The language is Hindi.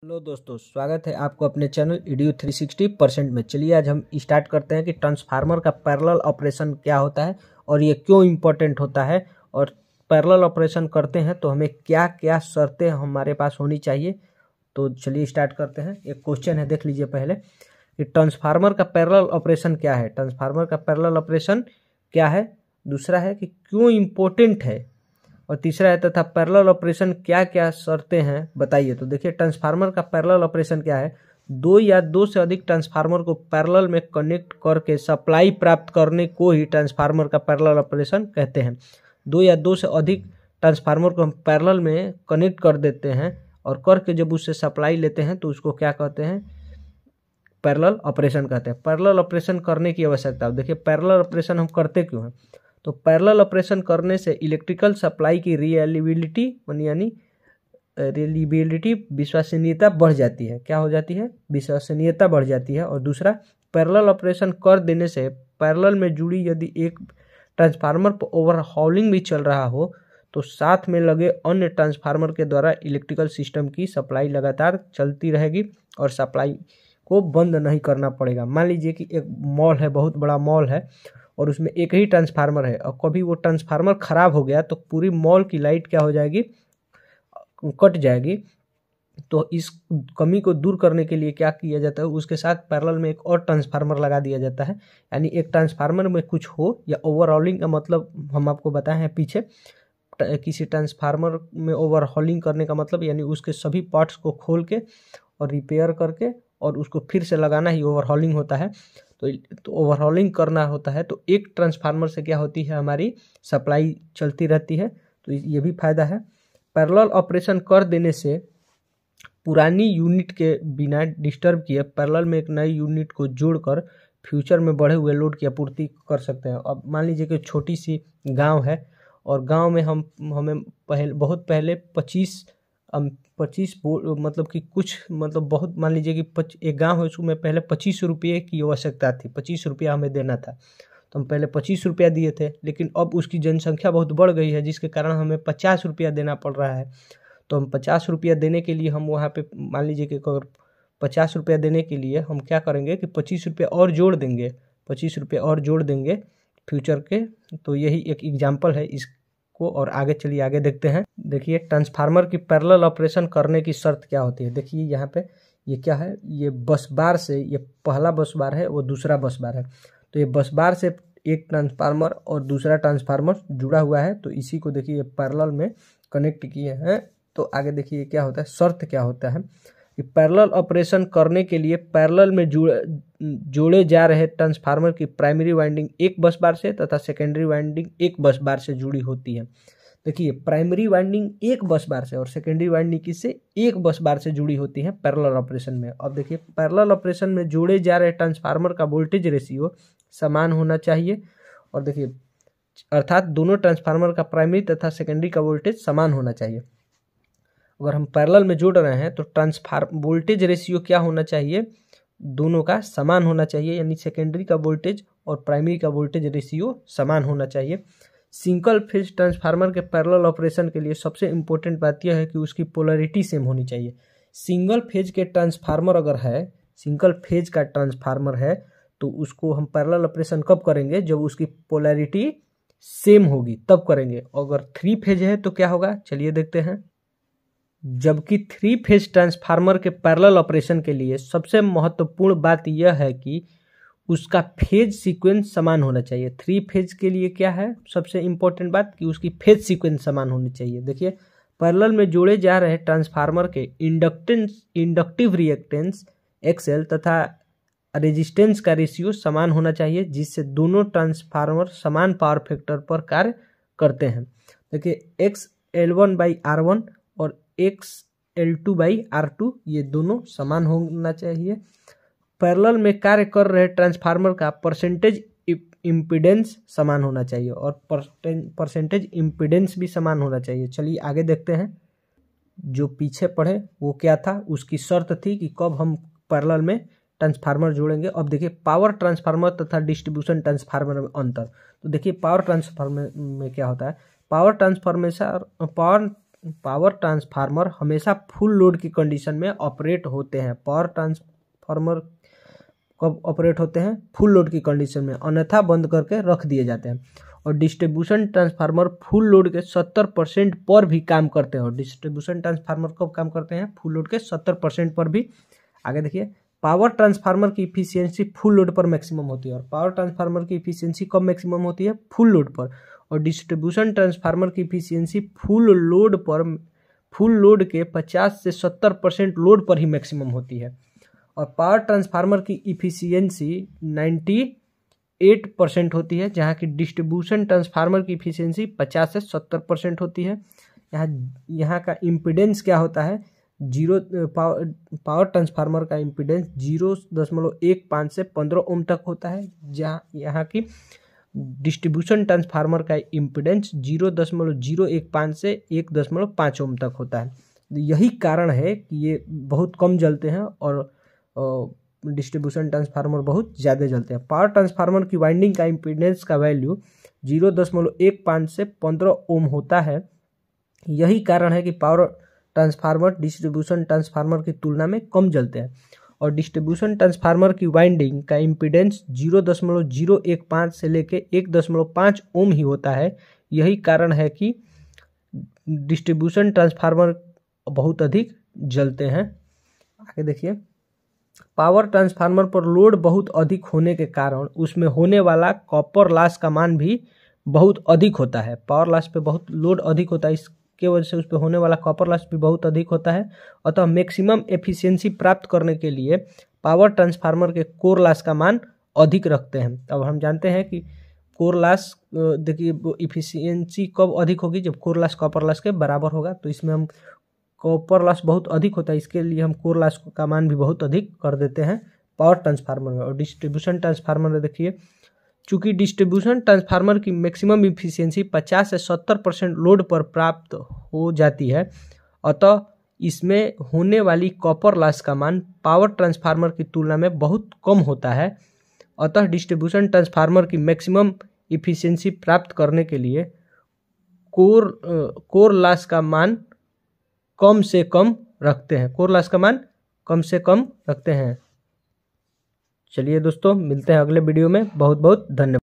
हेलो दोस्तों, स्वागत है आपको अपने चैनल ईडीयू 360% में। चलिए आज हम स्टार्ट करते हैं कि ट्रांसफार्मर का पैरेलल ऑपरेशन क्या होता है और ये क्यों इम्पोर्टेंट होता है, और पैरेलल ऑपरेशन करते हैं तो हमें क्या क्या शर्तें हमारे पास होनी चाहिए। तो चलिए स्टार्ट करते हैं। एक क्वेश्चन है, देख लीजिए पहले कि ट्रांसफार्मर का पैरेलल ऑपरेशन क्या है। ट्रांसफार्मर का पैरेलल ऑपरेशन क्या है, दूसरा है कि क्यों इम्पोर्टेंट है, और तीसरा है तथा पैरेलल ऑपरेशन क्या क्या शर्तें हैं बताइए। तो देखिए ट्रांसफार्मर का पैरेलल ऑपरेशन क्या है, दो या दो से अधिक ट्रांसफार्मर को पैरेलल में कनेक्ट करके सप्लाई प्राप्त करने को ही ट्रांसफार्मर का पैरेलल ऑपरेशन कहते हैं। दो या दो से अधिक ट्रांसफार्मर को हम पैरेलल में कनेक्ट कर देते हैं और करके जब उससे सप्लाई लेते हैं तो उसको क्या कहते हैं, पैरेलल ऑपरेशन कहते हैं। पैरेलल ऑपरेशन करने की आवश्यकता, देखिए पैरेलल ऑपरेशन हम करते क्यों हैं। तो पैरेलल ऑपरेशन करने से इलेक्ट्रिकल सप्लाई की रिलायबिलिटी विश्वसनीयता बढ़ जाती है। क्या हो जाती है, विश्वसनीयता बढ़ जाती है। और दूसरा, पैरेलल ऑपरेशन कर देने से पैरेलल में जुड़ी यदि एक ट्रांसफार्मर पर ओवरहॉलिंग भी चल रहा हो तो साथ में लगे अन्य ट्रांसफार्मर के द्वारा इलेक्ट्रिकल सिस्टम की सप्लाई लगातार चलती रहेगी और सप्लाई को बंद नहीं करना पड़ेगा। मान लीजिए कि एक मॉल है, बहुत बड़ा मॉल है और उसमें एक ही ट्रांसफार्मर है, और कभी वो ट्रांसफार्मर खराब हो गया तो पूरी मॉल की लाइट क्या हो जाएगी, कट जाएगी। तो इस कमी को दूर करने के लिए क्या किया जाता है, उसके साथ पैरेलल में एक और ट्रांसफार्मर लगा दिया जाता है। यानी एक ट्रांसफार्मर में कुछ हो या ओवरऑलिंग का मतलब हम आपको बताए हैं पीछे, किसी ट्रांसफार्मर में ओवरहॉलिंग करने का मतलब यानी उसके सभी पार्ट्स को खोल के और रिपेयर करके और उसको फिर से लगाना ही ओवरहॉलिंग होता है। तो ओवरहॉलिंग करना होता है तो एक ट्रांसफार्मर से क्या होती है, हमारी सप्लाई चलती रहती है। तो ये भी फायदा है। पैरेलल ऑपरेशन कर देने से पुरानी यूनिट के बिना डिस्टर्ब किए पैरेलल में एक नई यूनिट को जोड़कर फ्यूचर में बढ़े हुए लोड की आपूर्ति कर सकते हैं। अब मान लीजिए कि छोटी सी गांव है और गांव में हमें बहुत पहले 25 मतलब कि कुछ मतलब बहुत, मान लीजिए कि एक गांव है, उसमें पहले 25 रुपये की आवश्यकता थी, 25 रुपया हमें देना था। तो हम पहले 25 रुपया दिए थे, लेकिन अब उसकी जनसंख्या बहुत बढ़ गई है जिसके कारण हमें 50 रुपया देना पड़ रहा है। तो हम 50 रुपया देने के लिए हम वहाँ पे मान लीजिए कि अगर 50 रुपया देने के लिए हम क्या करेंगे कि 25 रुपया और जोड़ देंगे, 25 रुपया और जोड़ देंगे फ्यूचर के। तो यही एक एग्जाम्पल है इसको, और आगे चलिए आगे देखते हैं। देखिए ट्रांसफार्मर की पैरेलल ऑपरेशन करने की शर्त क्या होती है। देखिए यहाँ पे ये क्या है, ये बस बार से, ये पहला बस बार है, वो दूसरा बस बार है। तो ये बस बार से एक ट्रांसफार्मर और दूसरा ट्रांसफार्मर जुड़ा हुआ है, तो इसी को देखिए पैरेलल में कनेक्ट किए हैं। तो आगे देखिए क्या होता है, शर्त क्या होता है कि पैरेलल ऑपरेशन करने के लिए पैरेलल में जोड़े जा रहे ट्रांसफार्मर की प्राइमरी वाइंडिंग एक बस बार से तथा सेकेंडरी वाइंडिंग एक बस बार से जुड़ी होती है। देखिए प्राइमरी वाइंडिंग एक बस बार से और सेकेंडरी वाइंडिंग किससे, एक बस बार से जुड़ी होती है पैरेलल ऑपरेशन में। अब देखिए पैरेलल ऑपरेशन में जोड़े जा रहे ट्रांसफार्मर का वोल्टेज रेशियो समान होना चाहिए, और देखिए अर्थात दोनों ट्रांसफार्मर का प्राइमरी तथा सेकेंडरी का वोल्टेज समान होना चाहिए। अगर हम पैरेलल में जोड़ रहे हैं तो वोल्टेज रेशियो क्या होना चाहिए, दोनों का समान होना चाहिए, यानी सेकेंडरी का वोल्टेज और प्राइमरी का वोल्टेज रेशियो समान होना चाहिए। सिंगल फेज ट्रांसफार्मर के पैरेलल ऑपरेशन के लिए सबसे इम्पोर्टेंट बात यह है कि उसकी पोलैरिटी सेम होनी चाहिए। सिंगल फेज के ट्रांसफार्मर अगर है, सिंगल फेज का ट्रांसफार्मर है तो उसको हम पैरेलल ऑपरेशन कब करेंगे, जब उसकी पोलैरिटी सेम होगी तब करेंगे। अगर 3 फेज है तो क्या होगा, चलिए देखते हैं। जबकि 3 फेज ट्रांसफार्मर के पैरेलल ऑपरेशन के लिए सबसे महत्वपूर्ण बात यह है कि उसका फेज सीक्वेंस समान होना चाहिए। 3 फेज के लिए क्या है सबसे इंपॉर्टेंट बात, कि उसकी फेज सीक्वेंस समान होनी चाहिए। देखिए पैरेलल में जोड़े जा रहे ट्रांसफार्मर के इंडक्टिव रिएक्टेंस XL तथा रेजिस्टेंस का रेशियो समान होना चाहिए, जिससे दोनों ट्रांसफार्मर समान पावर फैक्टर पर कार्य करते हैं। देखिए XL1/R1 और XL2/R2 ये दोनों समान होना चाहिए। पैरेलल में कार्य कर रहे ट्रांसफार्मर का परसेंटेज इम्पीडेंस समान होना चाहिए, और परसेंटेज इम्पीडेंस भी समान होना चाहिए। चलिए आगे देखते हैं। जो पीछे पढ़े वो क्या था, उसकी शर्त थी कि कब हम पैरेलल में ट्रांसफार्मर जोड़ेंगे। अब देखिए पावर ट्रांसफार्मर तथा डिस्ट्रीब्यूशन ट्रांसफार्मर में अंतर। तो देखिए पावर ट्रांसफार्मर में क्या होता है, पावर पावर ट्रांसफार्मर हमेशा फुल लोड की कंडीशन में ऑपरेट होते हैं। पावर ट्रांसफार्मर कब ऑपरेट होते हैं? फुल लोड की कंडीशन में, अन्यथा बंद करके रख दिए जाते हैं। और डिस्ट्रीब्यूशन ट्रांसफार्मर फुल लोड के 70% पर भी काम करते हैं। और डिस्ट्रीब्यूशन ट्रांसफार्मर कब काम करते हैं? फुल लोड के 70% पर भी। आगे देखिए, पावर ट्रांसफार्मर की इफिशियंसी फुल लोड पर मैक्सिमम होती है। और पावर ट्रांसफार्मर की इफिशियंसी कब मैक्सिमम होती है? फुल लोड पर। और डिस्ट्रीब्यूशन ट्रांसफार्मर की इफिशियंसी फुल लोड के 50 से 70% लोड पर ही मैक्सिमम होती है। और पावर ट्रांसफार्मर की इफिशियंसी 98% होती है, जहाँ की डिस्ट्रीब्यूशन ट्रांसफार्मर की इफिशियंसी 50 से 70% होती है। यहाँ का इम्पीडेंस क्या होता है? पावर ट्रांसफार्मर का इम्पीडेंस 0.15 से 15 ओम तक होता है, जहाँ यहाँ की डिस्ट्रीब्यूशन ट्रांसफार्मर का इम्पीडेंस 0.015 से 1.5 ओम तक होता है। यही कारण है कि ये बहुत कम जलते हैं और डिस्ट्रीब्यूशन ट्रांसफार्मर बहुत ज़्यादा जलते हैं। पावर ट्रांसफार्मर की वाइंडिंग का इम्पीडेंस का वैल्यू 0.15 से 15 ओम होता है। यही कारण है कि पावर ट्रांसफार्मर डिस्ट्रीब्यूशन ट्रांसफार्मर की तुलना में कम जलते हैं। और डिस्ट्रीब्यूशन ट्रांसफार्मर की वाइंडिंग का इम्पीडेंस 0.015 से लेके 1.5 ओम ही होता है। यही कारण है कि डिस्ट्रीब्यूशन ट्रांसफार्मर बहुत अधिक जलते हैं। आगे देखिए, पावर ट्रांसफार्मर पर लोड बहुत अधिक होने के कारण उसमें होने वाला कॉपर लॉस का मान भी बहुत अधिक होता है। पावर लॉस पे बहुत लोड अधिक होता है, इसके वजह से उस पर होने वाला कॉपर लॉस भी बहुत अधिक होता है। अतः मैक्सिमम एफिशिएंसी प्राप्त करने के लिए पावर ट्रांसफार्मर के कोर लॉस का मान अधिक रखते हैं। अब हम जानते हैं कि कोर लॉस, देखिए इफिशियंसी कब अधिक होगी? जब कोर लॉस कॉपर लॉस के बराबर होगा। तो इसमें हम कॉपर लॉस बहुत अधिक होता है, इसके लिए हम कोर लॉस का मान भी बहुत अधिक कर देते हैं पावर ट्रांसफार्मर में। और डिस्ट्रीब्यूशन ट्रांसफार्मर में देखिए, चूंकि डिस्ट्रीब्यूशन ट्रांसफार्मर की मैक्सिमम इफिशियंसी 50 से 70% लोड पर प्राप्त हो जाती है, अतः इसमें होने वाली कॉपर लॉस का मान पावर ट्रांसफार्मर की तुलना में बहुत कम होता है। अतः डिस्ट्रीब्यूशन ट्रांसफार्मर की मैक्सिमम इफिशियंसी प्राप्त करने के लिए कोर लॉस का मान कम से कम रखते हैं। कोर लॉस का मान कम से कम रखते हैं। चलिए दोस्तों, मिलते हैं अगले वीडियो में। बहुत बहुत धन्यवाद।